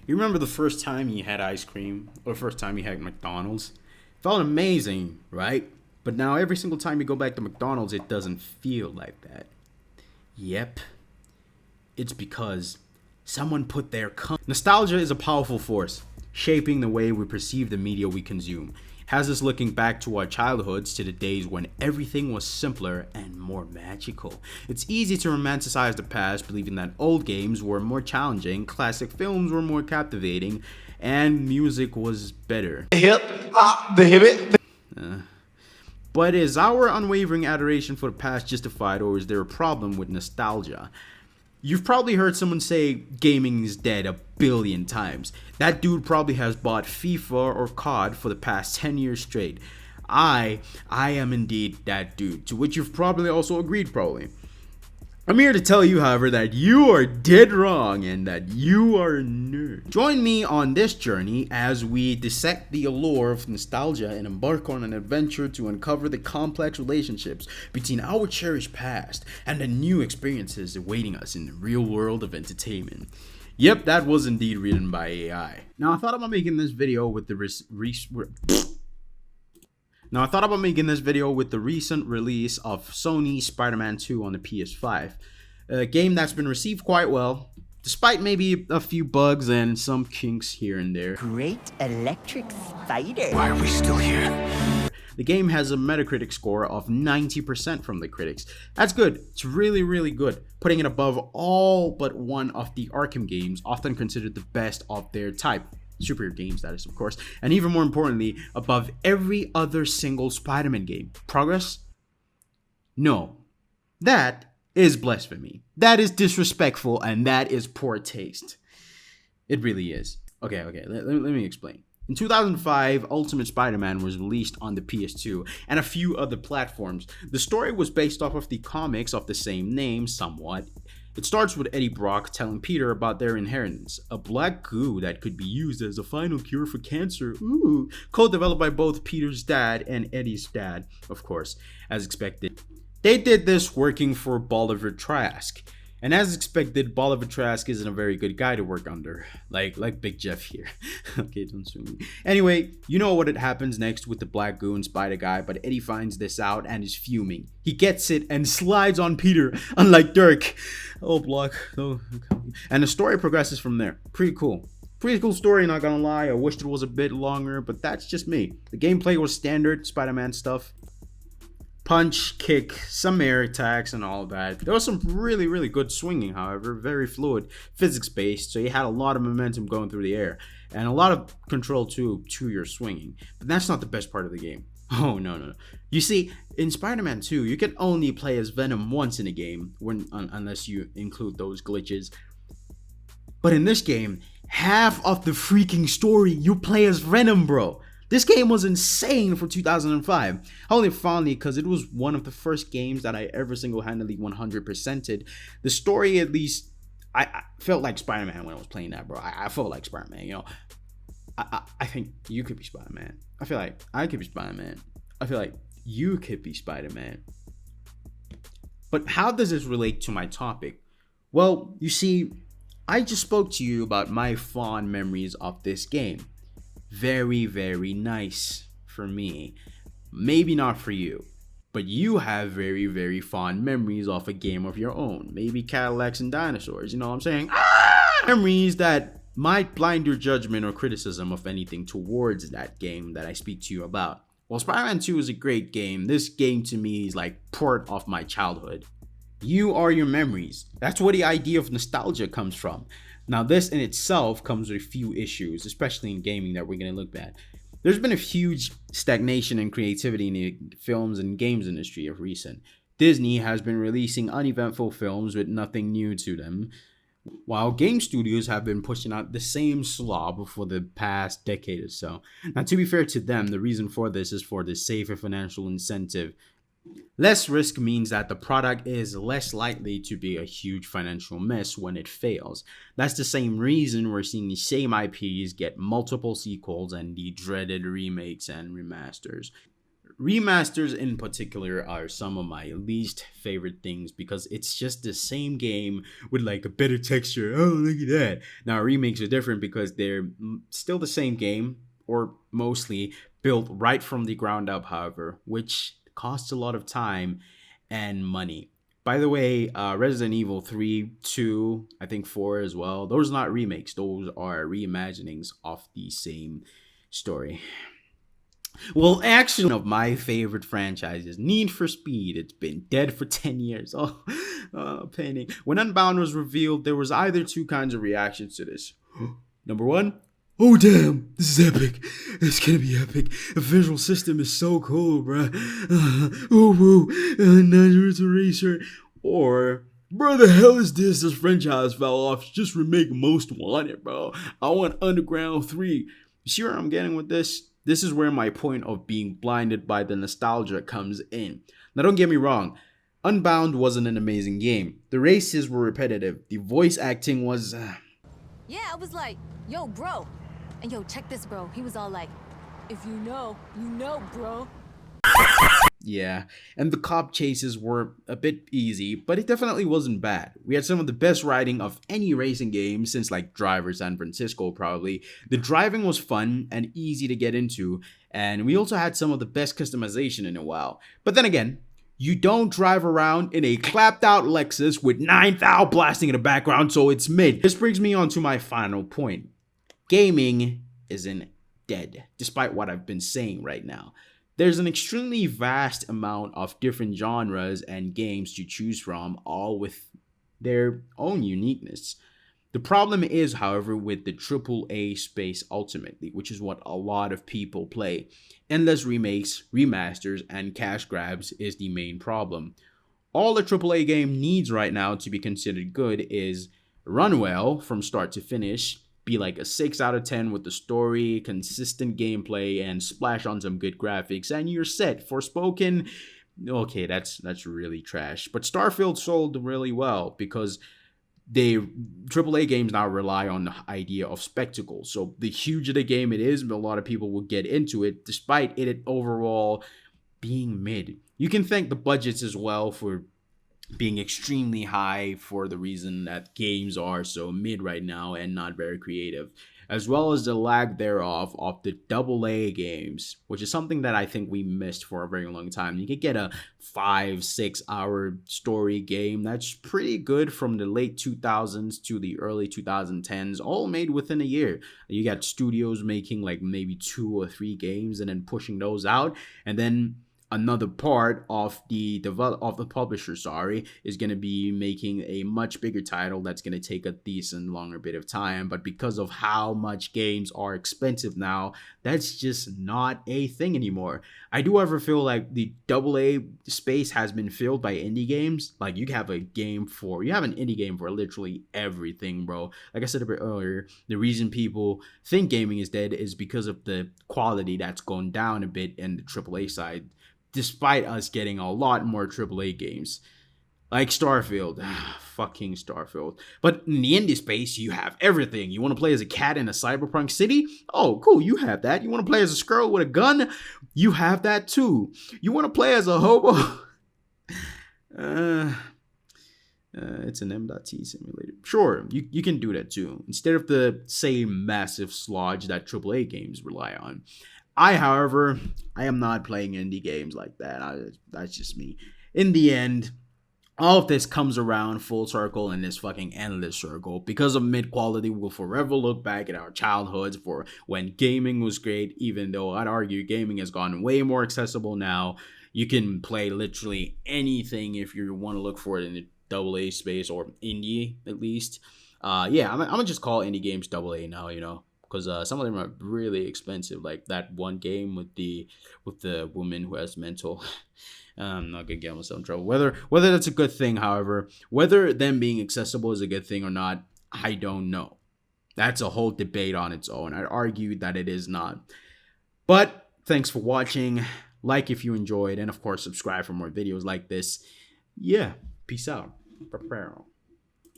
You remember the first time you had ice cream or the first time you had McDonald's? Felt amazing, right? But now every single time you go back to McDonald's, it doesn't feel like that. Yep, it's because someone put their nostalgia is a powerful force, shaping the way we perceive the media we consume. It has us looking back to our childhoods, to the days when everything was simpler and more magical. It's easy to romanticize the past, believing that old games were more challenging, classic films were more captivating, and music was better. But is our unwavering adoration for the past justified, or is there a problem with nostalgia? You've probably heard someone say gaming is dead a billion times. That dude probably has bought FIFA or COD for the past 10 years straight. I am indeed that dude, to which you've probably also agreed probably. I'm here to tell you, however, that you are dead wrong and that you are a nerd. Join me on this journey as we dissect the allure of nostalgia and embark on an adventure to uncover the complex relationships between our cherished past and the new experiences awaiting us in the real world of entertainment. Yep, that was indeed written by AI. Now, I thought about making this video with the recent release of Sony's Spider-Man 2 on the PS5, a game that's been received quite well, despite maybe a few bugs and some kinks here and there. Great electric spider. Why are we still here? The game has a Metacritic score of 90% from the critics. That's good. It's really, really good, putting it above all but one of the Arkham games, often considered the best of their type. Superhero games, that is, of course, and even more importantly, above every other single Spider-Man game. Progress? No. That is blasphemy. That is disrespectful, and that is poor taste. It really is. Okay, let me explain. In 2005, Ultimate Spider-Man was released on the PS2 and a few other platforms. The story was based off of the comics of the same name, somewhat. It starts with Eddie Brock telling Peter about their inheritance, a black goo that could be used as a final cure for cancer. Ooh, co-developed by both Peter's dad and Eddie's dad, of course, as expected. They did this working for Bolivar Trask. And as expected, Bolivar Trask isn't a very good guy to work under. Like Big Jeff here. Okay, don't sue me. Anyway, you know what happens next with the Black Goo and Spider Guy, but Eddie finds this out and is fuming. He gets it and slides on Peter, unlike Dirk. Oh, block. Oh, okay. And the story progresses from there. Pretty cool. Pretty cool story, not gonna lie. I wished it was a bit longer, but that's just me. The gameplay was standard Spider-Man stuff. Punch, kick, some air attacks and all that. There was some really, really good swinging, however, very fluid, physics-based, so you had a lot of momentum going through the air, and a lot of control too to your swinging. But that's not the best part of the game. Oh, no. You see, in Spider-Man 2, you can only play as Venom once in a game, unless you include those glitches. But in this game, half of the freaking story, you play as Venom, bro. This game was insane for 2005. Only fondly because it was one of the first games that I ever single-handedly 100%ed. The story, at least, I felt like Spider-Man when I was playing that, bro. I felt like Spider-Man, you know. I think you could be Spider-Man. I feel like I could be Spider-Man. I feel like you could be Spider-Man. But how does this relate to my topic? Well, you see, I just spoke to you about my fond memories of this game. Very, very nice for me. Maybe not for you, but you have very, very fond memories of a game of your own. Maybe Cadillacs and dinosaurs, you know what I'm saying? Memories that might blind your judgment or criticism of anything towards that game that I speak to you about. Well, Spider-Man 2 is a great game. This game to me is like part of my childhood. You are your memories. That's where the idea of nostalgia comes from. Now, this in itself comes with a few issues, especially in gaming that we're going to look at. There's been a huge stagnation in creativity in the films and games industry of recent. Disney has been releasing uneventful films with nothing new to them, while game studios have been pushing out the same slob for the past decade or so. Now, to be fair to them, the reason for this is for the safer financial incentive. Less risk means that the product is less likely to be a huge financial mess when it fails. That's the same reason we're seeing the same IPs get multiple sequels and the dreaded remakes and remasters. Remasters in particular are some of my least favorite things because it's just the same game with like a better texture. Oh, look at that. Now, remakes are different because they're still the same game, or mostly built right from the ground up, however, which costs a lot of time and money. By the way, Resident Evil 3, 2, I think 4 as well, those are not remakes, those are reimaginings of the same story. Well, actually, one of my favorite franchises, Need for Speed. It's been dead for 10 years. Oh, painting. When Unbound was revealed, there was either two kinds of reactions to this. Number one, oh damn, this is epic. It's gonna be epic. The visual system is so cool, bruh. Woo, Naruto Racer. Or, bro, the hell is this? This franchise fell off. Just remake Most Wanted, bro. I want Underground 3. You see where I'm getting with this? This is where my point of being blinded by the nostalgia comes in. Now, don't get me wrong. Unbound wasn't an amazing game. The races were repetitive. The voice acting was... Yeah, I was like, yo, bro. And yo, check this, bro. He was all like, if you know, bro. Yeah, and the cop chases were a bit easy, but it definitely wasn't bad. We had some of the best riding of any racing game since like Driver San Francisco probably. The driving was fun and easy to get into, and we also had some of the best customization in a while. But then again, you don't drive around in a clapped out Lexus with 9,000 blasting in the background, so it's mid. This brings me on to my final point. Gaming isn't dead, despite what I've been saying right now. There's an extremely vast amount of different genres and games to choose from, all with their own uniqueness. The problem is, however, with the AAA space ultimately, which is what a lot of people play. Endless remakes, remasters, and cash grabs is the main problem. All a AAA game needs right now to be considered good is run well from start to finish, be like a 6 out of 10 with the story, consistent gameplay, and splash on some good graphics, and you're set. Forspoken, okay, that's really trash. But Starfield sold really well because AAA games now rely on the idea of spectacle. So the huger the game it is, a lot of people will get into it, despite it overall being mid. You can thank the budgets as well for being extremely high for the reason that games are so mid right now and not very creative, as well as the lack thereof of the AA games, which is something that I think we missed for a very long time. You could get a 5-6 hour story game that's pretty good from the late 2000s to the early 2010s, all made within a year. You got studios making like maybe 2 or 3 games and then pushing those out, and then another part of the publisher, is going to be making a much bigger title that's going to take a decent longer bit of time. But because of how much games are expensive now, that's just not a thing anymore. I do ever feel like the AA space has been filled by indie games. Like you have an indie game for literally everything, bro. Like I said a bit earlier, the reason people think gaming is dead is because of the quality that's gone down a bit in the AAA side, despite us getting a lot more AAA games. Like Starfield. Fucking Starfield. But in the indie space, you have everything. You want to play as a cat in a cyberpunk city? Oh, cool, you have that. You want to play as a squirrel with a gun? You have that too. You want to play as a hobo? It's an M.T. simulator. Sure, you can do that too. Instead of the same massive sludge that AAA games rely on. However, I am not playing indie games like that. That's just me. In the end, all of this comes around full circle in this fucking endless circle. Because of mid-quality, we'll forever look back at our childhoods for when gaming was great, even though I'd argue gaming has gone way more accessible now. You can play literally anything if you want to look for it in the AA space, or indie at least. I'm gonna just call indie games AA now, because some of them are really expensive, like that one game with the woman who has mental. I'm not gonna get myself in trouble. Whether that's a good thing, however, whether them being accessible is a good thing or not, I don't know. That's a whole debate on its own. I'd argue that it is not. But thanks for watching. Like if you enjoyed, and of course subscribe for more videos like this. Yeah, peace out. Prepare.